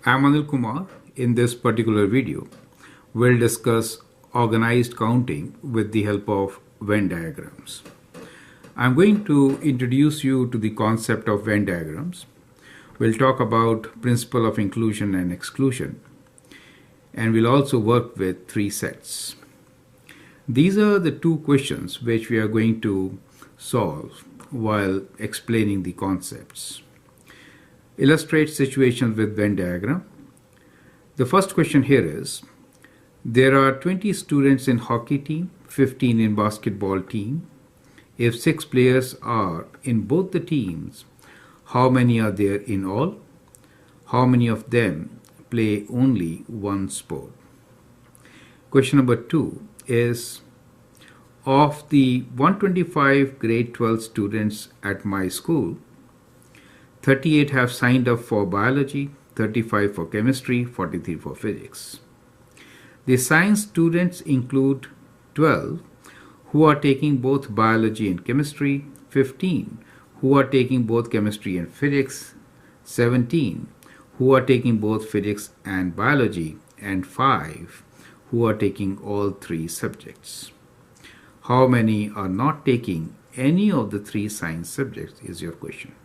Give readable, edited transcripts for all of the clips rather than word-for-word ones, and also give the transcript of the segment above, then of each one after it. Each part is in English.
I'm Anil Kumar. In this particular video, we'll discuss organized counting with the help of Venn diagrams. I'm going to introduce you to the concept of Venn diagrams. We'll talk about principle of inclusion and exclusion, and we'll also work with three sets. These are the two questions which we are going to solve while explaining the concepts. Illustrate situations with Venn diagram. The first question here is, there are 20 students in hockey team, 15 in basketball team. If 6 players are in both the teams, how many are there in all? How many of them play only one sport? Question number 2 is, of the 125 grade 12 students at my school, 38 have signed up for biology, 35 for chemistry, 43 for physics. The science students include 12 who are taking both biology and chemistry, 15 who are taking both chemistry and physics, 17 who are taking both physics and biology, and 5 who are taking all three subjects. How many are not taking any of the three science subjects is your question.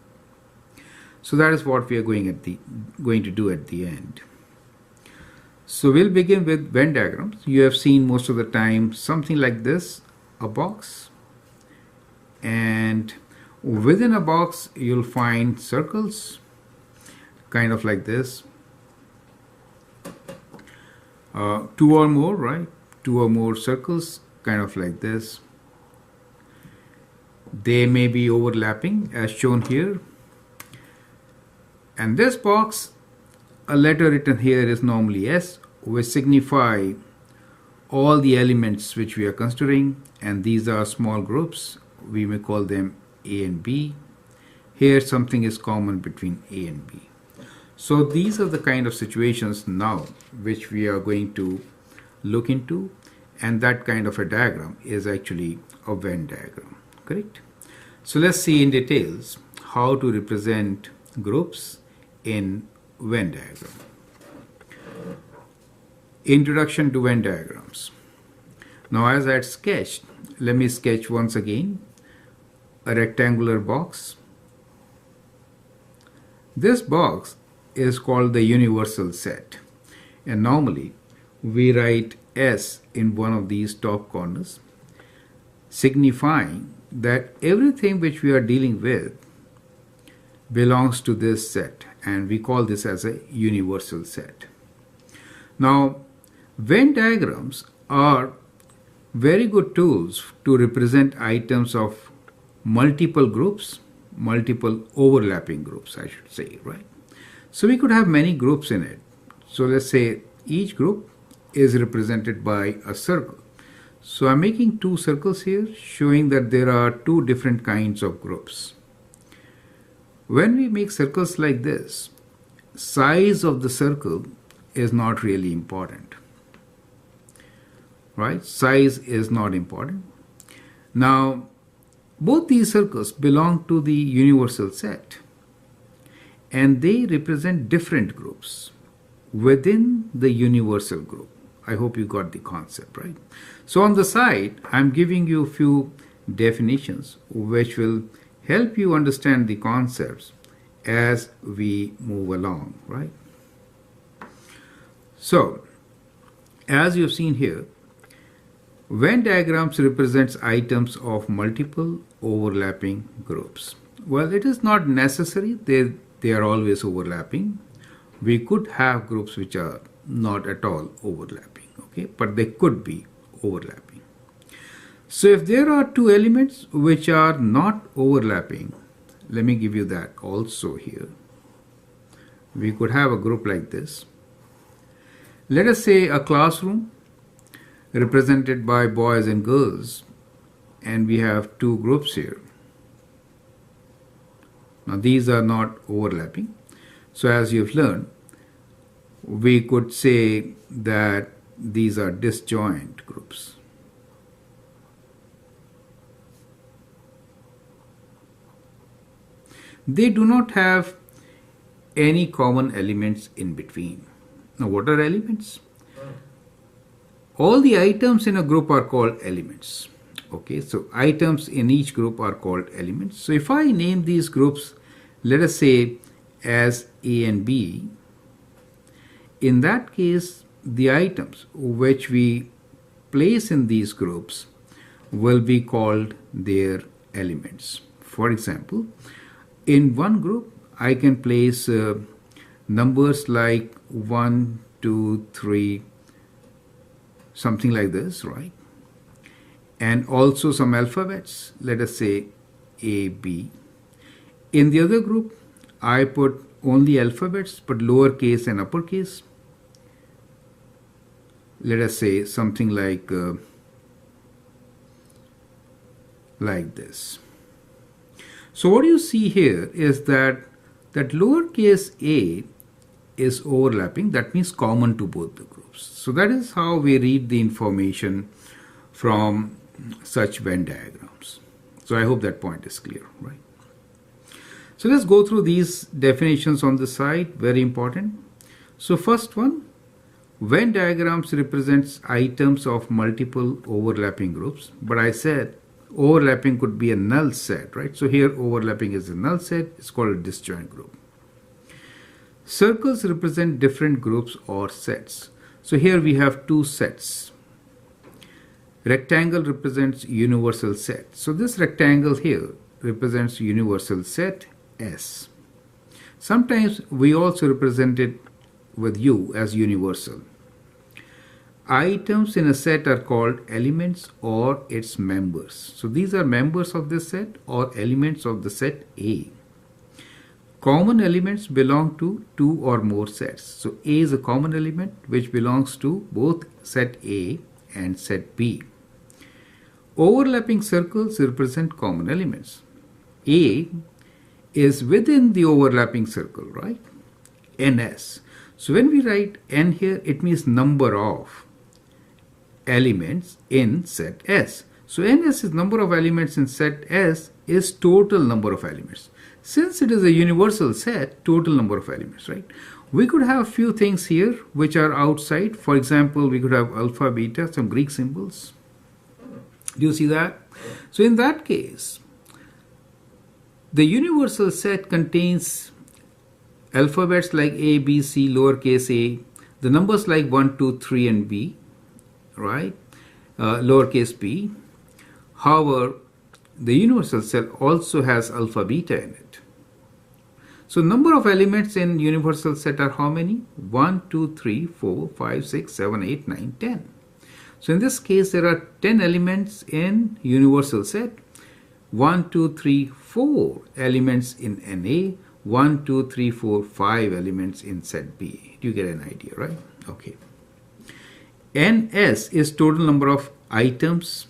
So that is what we are going to do at the end. So we'll begin with Venn diagrams. You have seen most of the time something like this, a box. And within a box, you'll find circles, kind of like this. 2 or more, right? 2 or more circles, kind of like this. They may be overlapping as shown here. And this box, a letter written here is normally S, which signify all the elements which we are considering, and these are small groups. We may call them A and B. Here something is common between A and B. So these are the kind of situations now which we are going to look into, and that kind of a diagram is actually a Venn diagram, correct? So let's see in details how to represent groups in Venn diagram. Introduction to Venn diagrams. Now, as I had sketched, let me sketch once again a rectangular box. This box is called the universal set, and normally we write S in one of these top corners, signifying that everything which we are dealing with belongs to this set, and we call this as a universal set. Now, Venn diagrams are very good tools to represent items of multiple groups, multiple overlapping groups, I should say, right? So we could have many groups in it. So let's say each group is represented by a circle. So I'm making 2 circles here, showing that there are 2 different kinds of groups. When we make circles like this, size of the circle is not really important, right? Size is not important. Now, both these circles belong to the universal set, and they represent different groups within the universal group. I hope you got the concept, right? So on the side, I'm giving you a few definitions which will help you understand the concepts as we move along, right? So, as you've seen here, Venn diagrams represents items of multiple overlapping groups. Well, it is not necessary they are always overlapping. We could have groups which are not at all overlapping, okay? But they could be overlapping. So if there are 2 elements which are not overlapping, let me give you that also here. We could have a group like this. Let us say a classroom represented by boys and girls, and we have 2 groups here. Now these are not overlapping. So as you've learned, we could say that these are disjoint groups. They do not have any common elements in between. Now, what are elements? All the items in a group are called elements. Okay, so items in each group are called elements. So if I name these groups, let us say as A and B, in that case, the items which we place in these groups will be called their elements. For example, in one group, I can place numbers like 1, 2, 3, something like this, right? And also some alphabets, let us say A, B. In the other group, I put only alphabets, but lowercase and uppercase. Let us say something like this. So what you see here is that lowercase a is overlapping. That means common to both the groups. So that is how we read the information from such Venn diagrams. So I hope that point is clear, right? So let's go through these definitions on the side, very important. So first one, Venn diagrams represents items of multiple overlapping groups, but I said overlapping could be a null set, right? So here overlapping is a null set, it's called a disjoint group. Circles represent different groups or sets. So here we have two sets. Rectangle represents universal set. So this rectangle here represents universal set S. Sometimes we also represent it with U as universal. Items in a set are called elements or its members. So these are members of this set or elements of the set A. Common elements belong to two or more sets. So A is a common element which belongs to both set A and set B. Overlapping circles represent common elements. A is within the overlapping circle, right? NS. So when we write N here, it means number of elements in set S. So NS is number of elements in set S is total number of elements. Since it is a universal set, total number of elements, right? We could have few things here which are outside. For example, we could have alpha, beta, some Greek symbols. Do you see that? So in that case, the universal set contains alphabets like A, B, C, lowercase a, the numbers like 1, 2, 3 and B, right? Lowercase b. However, the universal set also has alpha, beta in it. So number of elements in universal set are how many? 1, 2, 3, 4, 5, 6, 7, 8, 9, 10. So in this case, there are 10 elements in universal set. 1, 2, 3, 4 elements in NA. 1, 2, 3, 4, 5 elements in set B. Do you get an idea, right? Okay. NS is total number of items.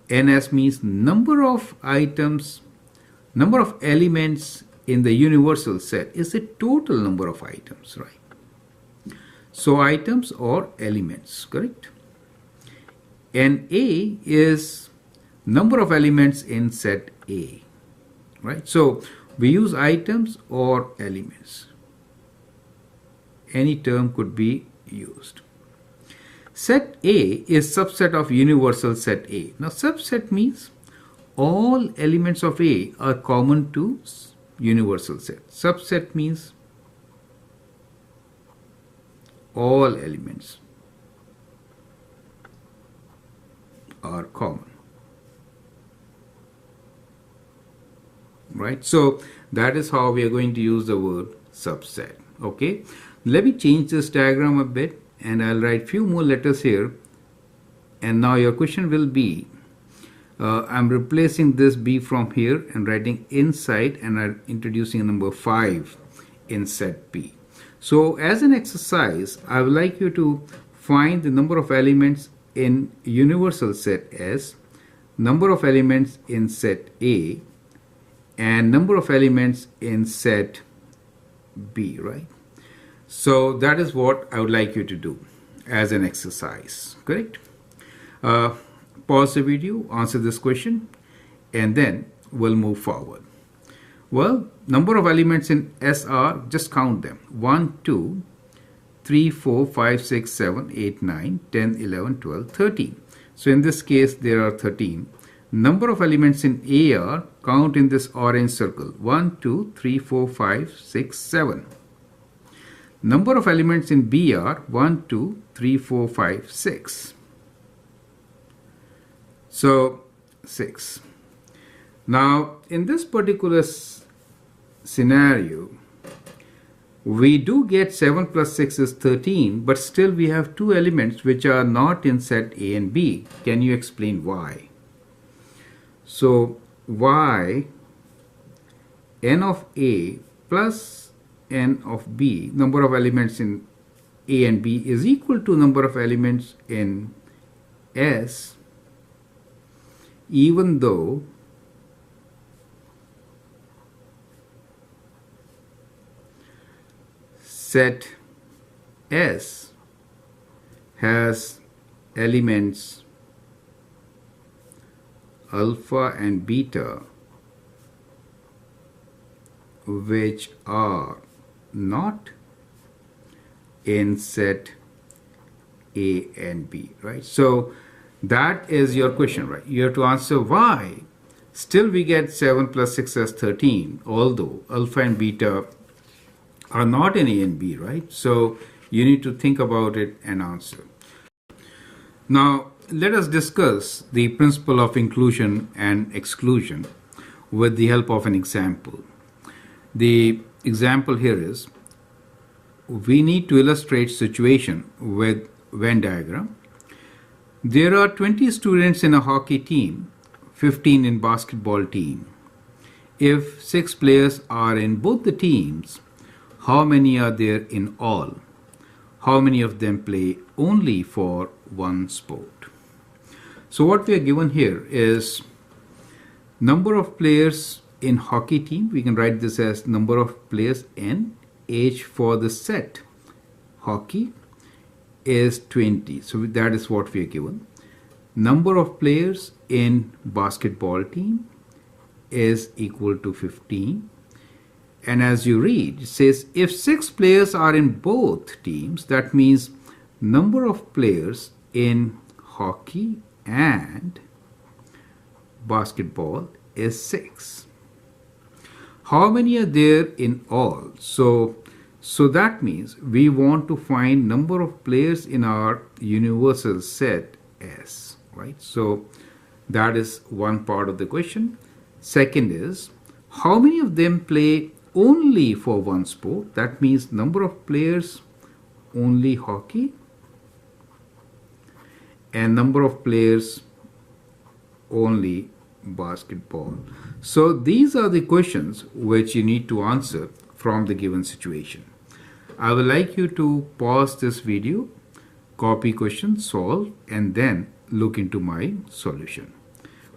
NS means number of items, number of elements in the universal set is the total number of items, right? So items or elements, correct? NA is number of elements in set A, right? So we use items or elements. Any term could be used. Set A is subset of universal set A. Now subset means all elements of A are common to universal set. Subset means all elements are common, right? So that is how we are going to use the word subset. Okay, let me change this diagram a bit and I'll write few more letters here, and now your question will be I'm replacing this B from here and writing inside, and I'm introducing a number 5 in set B. So as an exercise, I would like you to find the number of elements in universal set S, number of elements in set A, and number of elements in set B, right? So that is what I would like you to do as an exercise, correct? Pause the video, answer this question, and then we'll move forward. Well, number of elements in S are, just count them, 1, 2, 3, 4, 5, 6, 7, 8, 9, 10, 11, 12, 13. So in this case there are 13. Number of elements in A are, count in this orange circle, 1, 2, 3, 4, 5, 6, 7. Number of elements in B are 1, 2, 3, 4, 5, 6. So 6. Now in this particular scenario, we do get 7 plus 6 is 13, but still we have two elements which are not in set A and B. Can you explain why? So y n of A plus n of B, number of elements in A and B, is equal to number of elements in S, even though set S has elements alpha and beta which are not in set A and B, right? So that is your question, right? You have to answer why. Still we get 7 plus 6 as 13, although alpha and beta are not in A and B, right? So you need to think about it and answer. Now let us discuss the principle of inclusion and exclusion with the help of an example. The example here is, we need to illustrate situation with Venn diagram. There are 20 students in a hockey team, 15 in basketball team. If 6 players are in both the teams, how many are there in all? How many of them play only for one sport? So what we are given here is number of players in hockey team. We can write this as number of players N. Age for the set hockey is 20. So that is what we are given. Number of players in basketball team is equal to 15. And as you read, it says if 6 players are in both teams, that means number of players in hockey and basketball is 6. How many are there in all? So that means we want to find number of players in our universal set S, right? So that is one part of the question. Second is, how many of them play only for one sport? That means number of players only hockey and number of players only basketball. So these are the questions which you need to answer from the given situation. I would like you to pause this video, copy question, solve, and then look into my solution.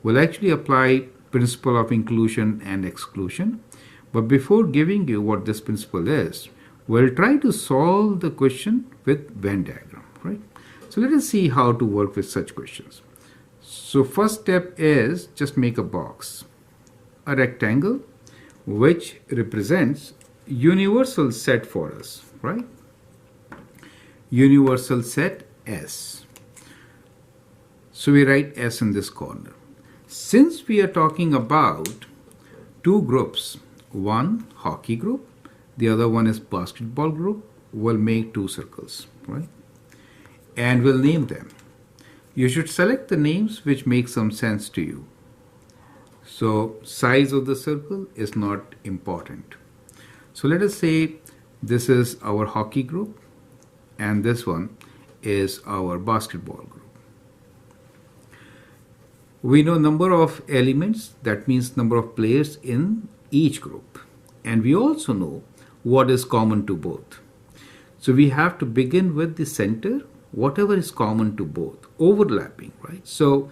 We'll actually apply principle of inclusion and exclusion. But before giving you what this principle is, we'll try to solve the question with Venn diagram, right? So let us see how to work with such questions. So first step is just make a box, a rectangle, which represents universal set for us, right? Universal set S. So we write S in this corner. Since we are talking about two groups, one hockey group, the other one is basketball group, we'll make 2 circles, right? And we'll name them. You should select the names which make some sense to you. So size of the circle is not important. So let us say this is our hockey group and this one is our basketball group. We know number of elements, that means number of players in each group. And we also know what is common to both. So we have to begin with the center, whatever is common to both, overlapping, right? So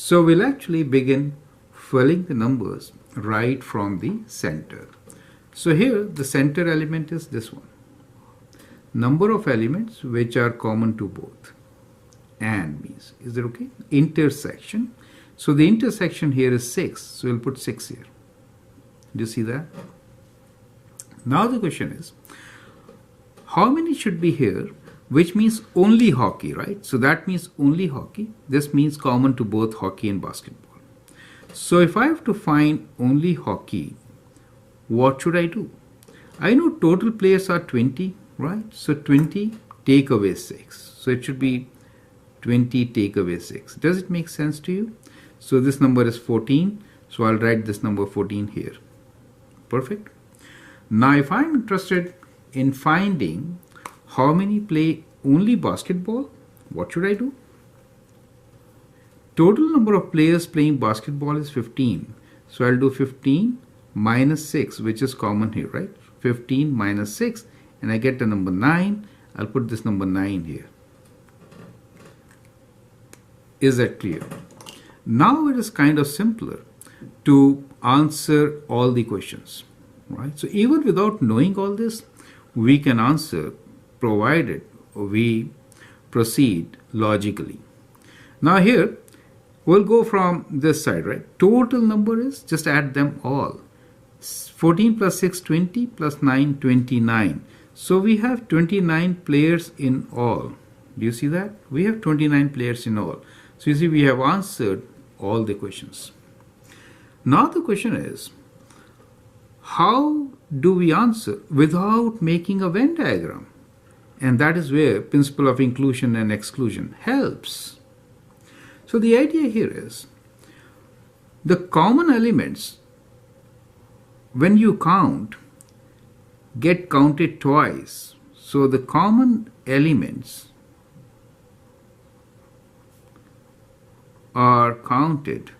we'll actually begin filling the numbers right from the center. So here the center element is this one. Number of elements which are common to both. And means, is that okay? Intersection. So the intersection here is 6. So we'll put 6 here. Do you see that? Now the question is, how many should be here, which means only hockey, right? So that means only hockey. This means common to both hockey and basketball. So if I have to find only hockey, what should I do? I know total players are 20, right? So 20 take away 6. So it should be 20 take away 6. Does it make sense to you? So this number is 14. So I'll write this number 14 here. Perfect. Now if I'm interested in finding how many play only basketball, what should I do? Total number of players playing basketball is 15. So I'll do 15 minus 6, which is common here, right? 15 minus 6, and I get the number 9. I'll put this number 9 here. Is that clear? Now it is kind of simpler to answer all the questions, right? So even without knowing all this, we can answer provided we proceed logically. Now here, we'll go from this side, right? Total number is, just add them all. 14 plus 6, 20 plus 9, 29. So we have 29 players in all. Do you see that? We have 29 players in all. So you see, we have answered all the questions. Now the question is, how do we answer without making a Venn diagram? And that is where principle of inclusion and exclusion helps. So the idea here is, the common elements, when you count, get counted twice. So the common elements are counted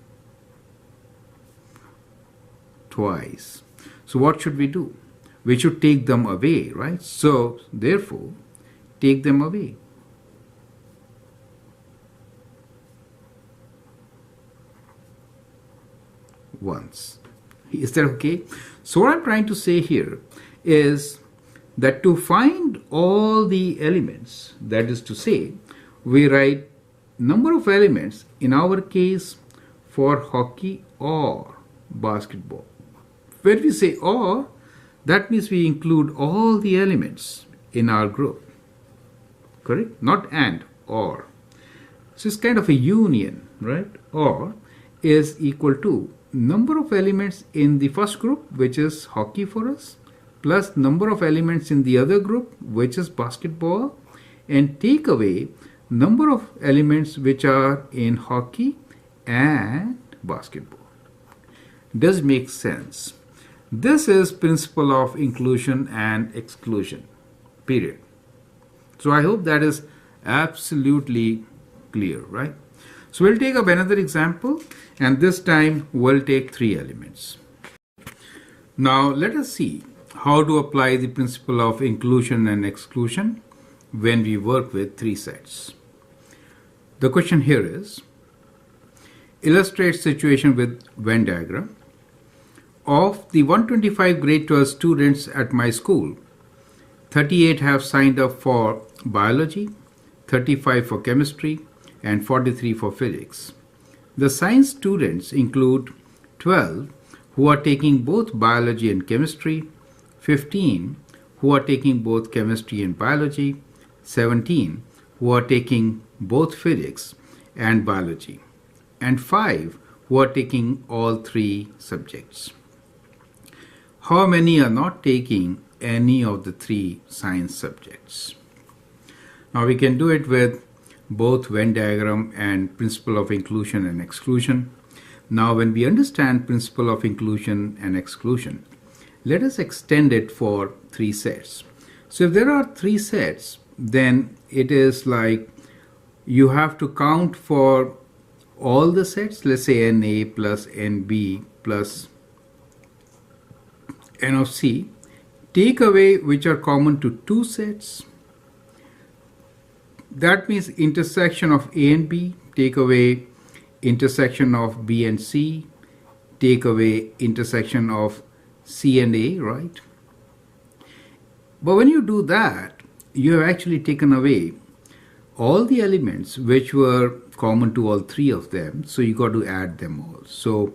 twice. So what should we do? We should take them away, right? So therefore, take them away. Once. Is that okay? So what I'm trying to say here is that to find all the elements, that is to say, we write number of elements, in our case, for hockey or basketball. When we say or, that means we include all the elements in our group. Correct? Not and, or. So it's kind of a union, right? Or is equal to number of elements in the first group, which is hockey for us, plus number of elements in the other group, which is basketball, and take away number of elements which are in hockey and basketball. Does make sense? This is principle of inclusion and exclusion, period. So I hope that is absolutely clear, right? So we'll take up another example, and this time we'll take 3 elements. Now let us see how to apply the principle of inclusion and exclusion when we work with 3 sets. The question here is, illustrate situation with Venn diagram. Of the 125 grade 12 students at my school, 38 have signed up for biology, 35 for chemistry, and 43 for physics. The science students include 12 who are taking both biology and chemistry, 15 who are taking both chemistry and biology, 17 who are taking both physics and biology, and 5 who are taking all 3 subjects. How many are not taking any of the 3 science subjects? Now we can do it with both Venn diagram and principle of inclusion and exclusion. Now when we understand principle of inclusion and exclusion, let us extend it for 3 sets. So if there are 3 sets, then it is like you have to count for all the sets, let's say NA plus NB plus N of C, take away which are common to 2 sets. That means intersection of A and B, take away intersection of B and C, take away intersection of C and A, right? But when you do that, you have actually taken away all the elements which were common to all 3 of them, so you got to add them all. So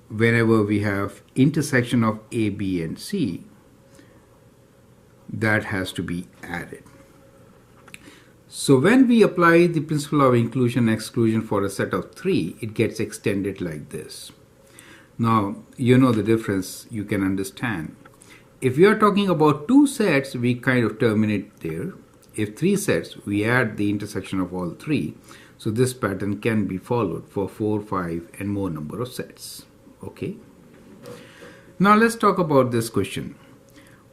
whenever we have intersection of A, B and C, that has to be added. So when we apply the principle of inclusion and exclusion for a set of 3, it gets extended like this. Now, you know the difference, you can understand. If we are talking about 2 sets, we kind of terminate there. If 3 sets, we add the intersection of all 3. So this pattern can be followed for 4, 5 and more number of sets. Okay. Now let's talk about this question.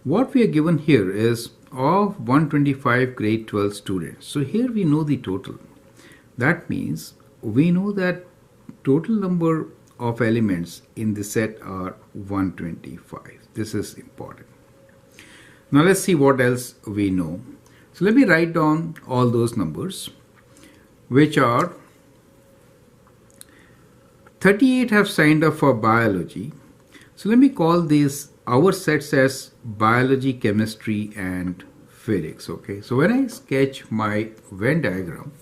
What we are given here is of 125 grade 12 students. So here we know the total. That means we know that total number of elements in the set are 125. This is important. Now let's see what else we know. So let me write down all those numbers, which are 38 have signed up for biology. So let me call these our sets as biology, chemistry and physics. Okay, so when I sketch my Venn diagram,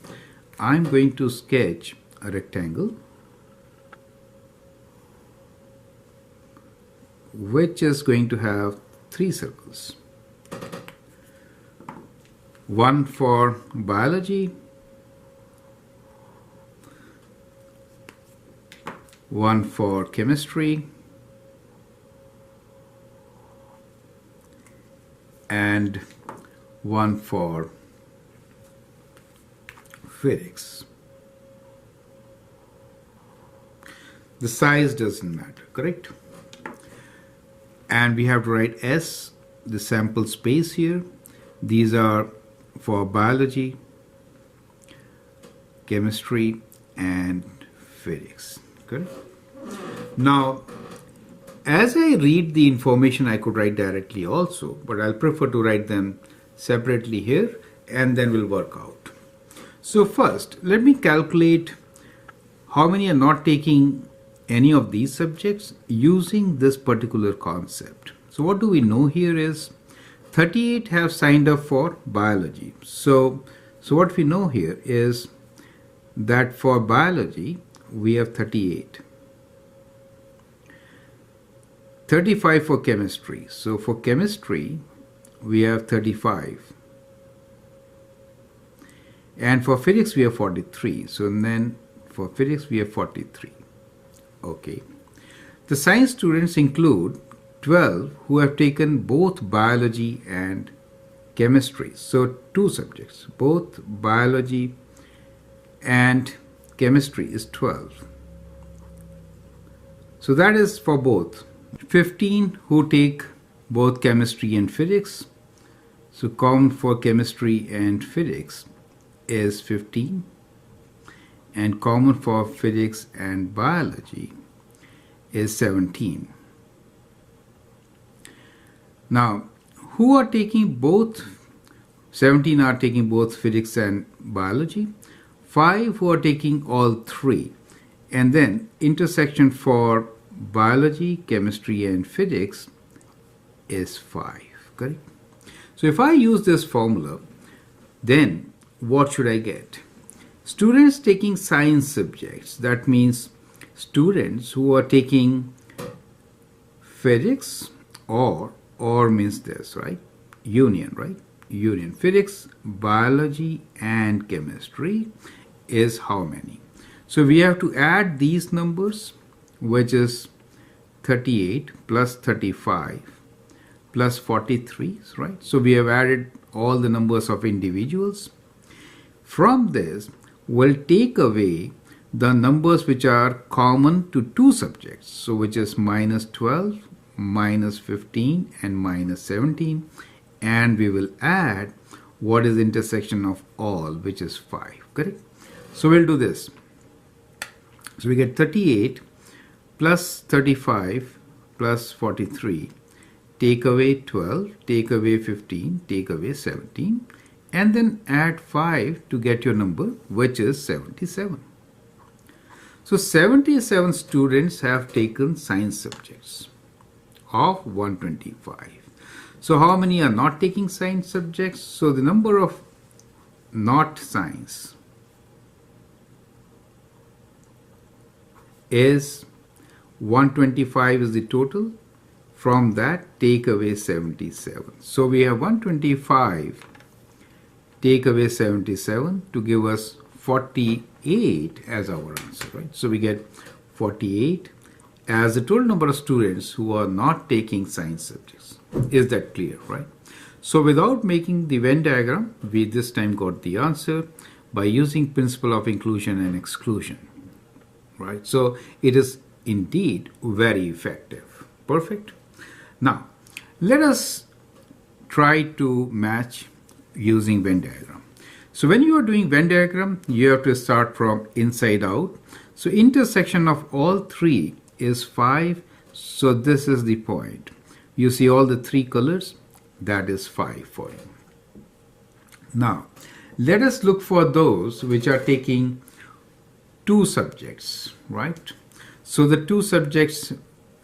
I'm going to sketch a rectangle which is going to have 3 circles. One for biology, one for chemistry, and one for physics. The size doesn't matter, correct? And we have to write S, the sample space here. These are for biology, chemistry, and physics, correct? Now, as I read the information, I could write directly also, but I'll prefer to write them separately here and then we'll work out. So first, let me calculate how many are not taking any of these subjects using this particular concept. So what do we know here is 38 have signed up for biology. So what we know here is that for biology, we have 38. 35 for chemistry. So for chemistry, we have 35. And for physics, we have 43. So then for physics, we have 43. Okay. The science students include 12 who have taken both biology and chemistry. So 2 subjects, both biology and chemistry is 12. So that is for both. 15 who take both chemistry and physics. So common for chemistry and physics is 15. And common for physics and biology is 17. Now, who are taking both? 17 are taking both physics and biology. 5 who are taking all 3. And then intersection for biology, chemistry and physics is 5, correct? So if I use this formula, then what should I get? Students taking science subjects, that means students who are taking physics or means this, right? Union, right? Union. Physics, biology and chemistry is how many? So we have to add these numbers, which is 38 plus 35 plus 43, right? So we have added all the numbers of individuals. From this, we'll take away the numbers which are common to 2 subjects. So which is minus 12, minus 15 and minus 17. And we will add what is intersection of all, which is 5, correct? So we'll do this. So we get 38 plus 35 plus 43, take away 12, take away 15, take away 17, and then add 5 to get your number, which is 77. So 77 students have taken science subjects of 125. So how many are not taking science subjects? So the number of not science is 125 is the total. From that, take away 77. So we have 125, take away 77 to give us 48 as our answer, right? So we get 48 as the total number of students who are not taking science subjects. Is that clear, right? So without making the Venn diagram, we this time got the answer by using principle of inclusion and exclusion, right? So it is indeed very effective. Perfect. Now, let us try to match using Venn diagram. So when you are doing Venn diagram, you have to start from inside out. So intersection of all three is 5. So this is the point. You see all the three colors? That is 5 for you. Now, let us look for those which are taking 2 subjects, right? So the 2 subjects,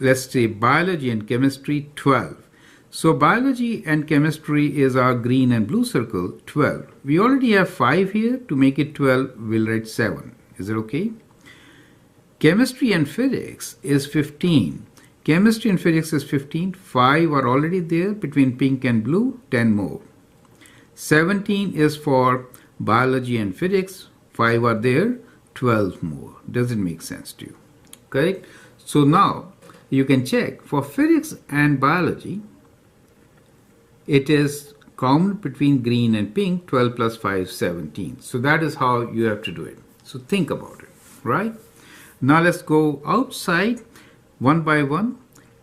let's say biology and chemistry, 12. So biology and chemistry is our green and blue circle, 12. We already have 5 here. To make it 12, we'll write 7. Is it okay? Chemistry and physics is 15. Chemistry and physics is 15. 5 are already there between pink and blue, 10 more. 17 is for biology and physics. 5 are there, 12 more. Does it make sense to you? Correct? So now you can check for physics and biology. It is common between green and pink, 12 plus 5, 17. So that is how you have to do it. So think about it, right? Now let's go outside one by one.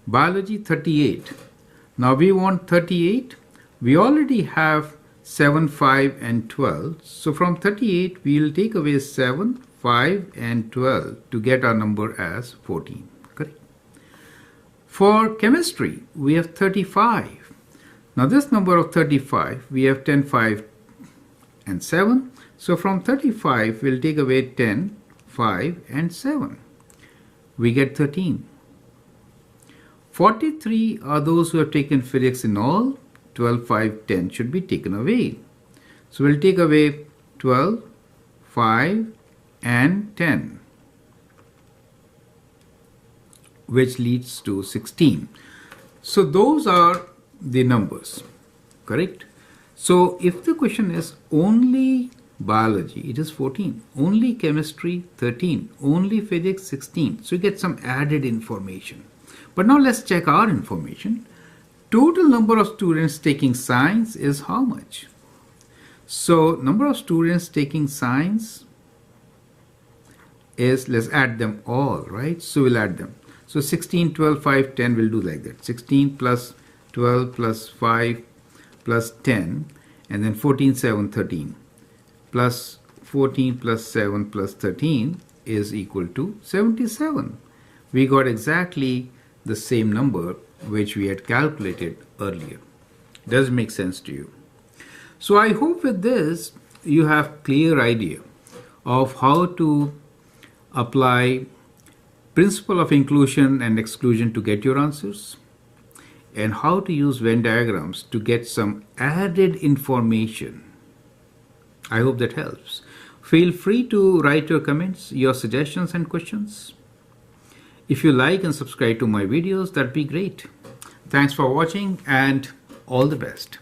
Biology, 38. Now we want 38. We already have 7, 5 and 12. So from 38, we will take away 7, 5 and 12 to get our number as 14. Correct? For chemistry, we have 35. Now this number of 35, we have 10, 5 and 7. So from 35, we'll take away 10, 5 and 7. We get 13. 43 are those who have taken physics in all. 12, 5, 10 should be taken away. So we'll take away 12, 5 and 10, which leads to 16. So those are the numbers, correct? So if the question is only biology, it is 14. Only chemistry, 13. Only physics, 16. So you get some added information. But now let's check our information. Total number of students taking science is how much? So number of students taking science is, let's add them all, right? So we'll add them. So 16, 12, 5, 10, we'll do like that. 16 plus 12 plus 5 plus 10, and then 14, 7, 13. Plus 14 plus 7 plus 13 is equal to 77. We got exactly the same number which we had calculated earlier. Does it make sense to you? So I hope with this you have clear idea of how to apply principle of inclusion and exclusion to get your answers, and how to use Venn diagrams to get some added information. I hope that helps. Feel free to write your comments, your suggestions and questions. If you like and subscribe to my videos, that'd be great. Thanks for watching and all the best.